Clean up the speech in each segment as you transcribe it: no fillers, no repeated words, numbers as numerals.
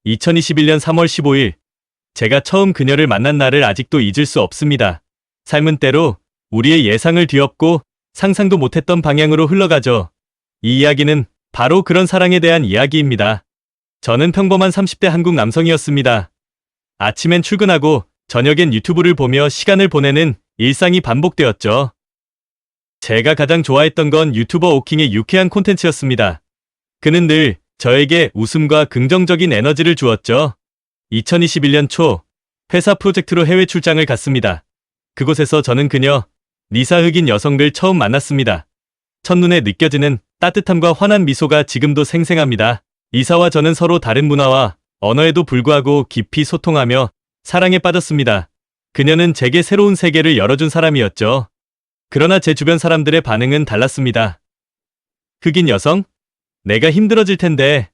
2021년 3월 15일, 제가 처음 그녀를 만난 날을 아직도 잊을 수 없습니다. 삶은 때로 우리의 예상을 뒤엎고 상상도 못했던 방향으로 흘러가죠. 이 이야기는 바로 그런 사랑에 대한 이야기입니다. 저는 평범한 30대 한국 남성이었습니다. 아침엔 출근하고 저녁엔 유튜브를 보며 시간을 보내는 일상이 반복되었죠. 제가 가장 좋아했던 건 유튜버 오킹의 유쾌한 콘텐츠였습니다. 그는 늘 저에게 웃음과 긍정적인 에너지를 주었죠. 2021년 초 회사 프로젝트로 해외 출장을 갔습니다. 그곳에서 저는 그녀, 리사 흑인 여성을 처음 만났습니다. 첫눈에 느껴지는 따뜻함과 환한 미소가 지금도 생생합니다. 리사와 저는 서로 다른 문화와 언어에도 불구하고 깊이 소통하며 사랑에 빠졌습니다. 그녀는 제게 새로운 세계를 열어준 사람이었죠. 그러나 제 주변 사람들의 반응은 달랐습니다. 흑인 여성? 내가 힘들어질 텐데.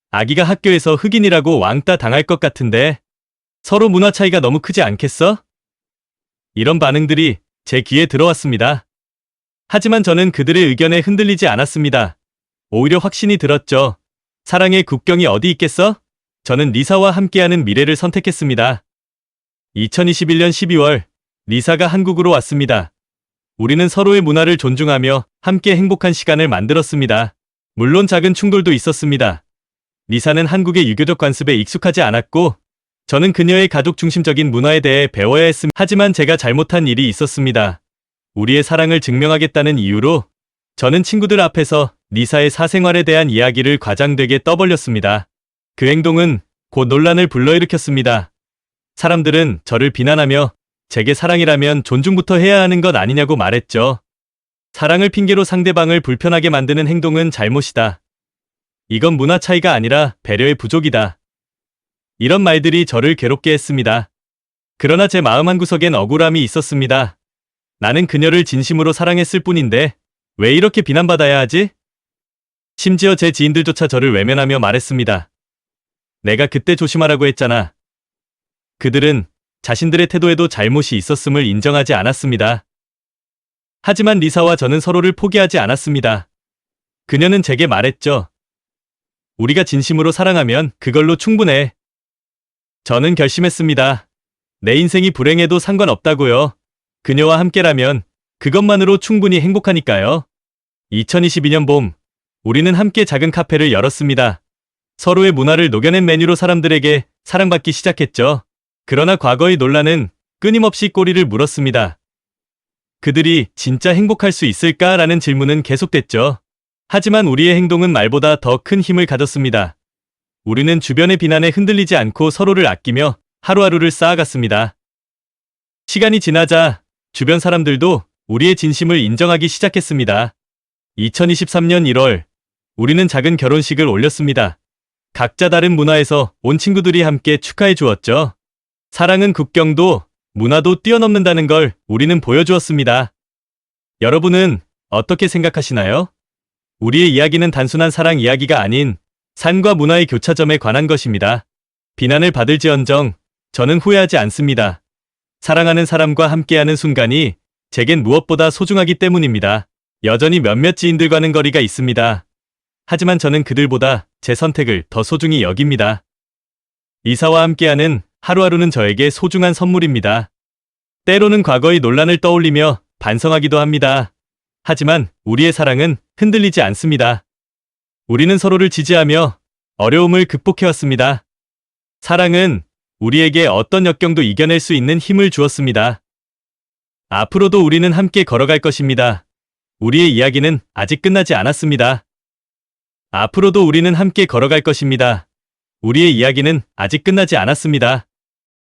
아기가 학교에서 흑인이라고 왕따 당할 것 같은데. 서로 문화 차이가 너무 크지 않겠어? 이런 반응들이 제 귀에 들어왔습니다. 하지만 저는 그들의 의견에 흔들리지 않았습니다. 오히려 확신이 들었죠. 사랑의 국경이 어디 있겠어? 저는 리사와 함께하는 미래를 선택했습니다. 2021년 12월, 리사가 한국으로 왔습니다. 우리는 서로의 문화를 존중하며 함께 행복한 시간을 만들었습니다. 물론 작은 충돌도 있었습니다. 리사는 한국의 유교적 관습에 익숙하지 않았고, 저는 그녀의 가족 중심적인 문화에 대해 배워야 했습니다. 하지만 제가 잘못한 일이 있었습니다. 우리의 사랑을 증명하겠다는 이유로 저는 친구들 앞에서 리사의 사생활에 대한 이야기를 과장되게 떠벌렸습니다. 그 행동은 곧 논란을 불러일으켰습니다. 사람들은 저를 비난하며 제게 사랑이라면 존중부터 해야 하는 것 아니냐고 말했죠. 사랑을 핑계로 상대방을 불편하게 만드는 행동은 잘못이다. 이건 문화 차이가 아니라 배려의 부족이다. 이런 말들이 저를 괴롭게 했습니다. 그러나 제 마음 한구석엔 억울함이 있었습니다. 나는 그녀를 진심으로 사랑했을 뿐인데 왜 이렇게 비난받아야 하지? 심지어 제 지인들조차 저를 외면하며 말했습니다. 내가 그때 조심하라고 했잖아. 그들은 자신들의 태도에도 잘못이 있었음을 인정하지 않았습니다. 하지만 리사와 저는 서로를 포기하지 않았습니다. 그녀는 제게 말했죠. 우리가 진심으로 사랑하면 그걸로 충분해. 저는 결심했습니다. 내 인생이 불행해도 상관없다고요. 그녀와 함께라면 그것만으로 충분히 행복하니까요. 2022년 봄, 우리는 함께 작은 카페를 열었습니다. 서로의 문화를 녹여낸 메뉴로 사람들에게 사랑받기 시작했죠. 그러나 과거의 논란은 끊임없이 꼬리를 물었습니다. 그들이 진짜 행복할 수 있을까라는 질문은 계속됐죠. 하지만 우리의 행동은 말보다 더 큰 힘을 가졌습니다. 우리는 주변의 비난에 흔들리지 않고 서로를 아끼며 하루하루를 쌓아갔습니다. 시간이 지나자 주변 사람들도 우리의 진심을 인정하기 시작했습니다. 2023년 1월, 우리는 작은 결혼식을 올렸습니다. 각자 다른 문화에서 온 친구들이 함께 축하해 주었죠. 사랑은 국경도 문화도 뛰어넘는다는 걸 우리는 보여주었습니다. 여러분은 어떻게 생각하시나요? 우리의 이야기는 단순한 사랑 이야기가 아닌 삶과 문화의 교차점에 관한 것입니다. 비난을 받을지언정 저는 후회하지 않습니다. 사랑하는 사람과 함께하는 순간이 제겐 무엇보다 소중하기 때문입니다. 여전히 몇몇 지인들과는 거리가 있습니다. 하지만 저는 그들보다 제 선택을 더 소중히 여깁니다. 리사와 함께하는 하루하루는 저에게 소중한 선물입니다. 때로는 과거의 논란을 떠올리며 반성하기도 합니다. 하지만 우리의 사랑은 흔들리지 않습니다. 우리는 서로를 지지하며 어려움을 극복해왔습니다. 사랑은 우리에게 어떤 역경도 이겨낼 수 있는 힘을 주었습니다. 앞으로도 우리는 함께 걸어갈 것입니다. 우리의 이야기는 아직 끝나지 않았습니다. 앞으로도 우리는 함께 걸어갈 것입니다. 우리의 이야기는 아직 끝나지 않았습니다.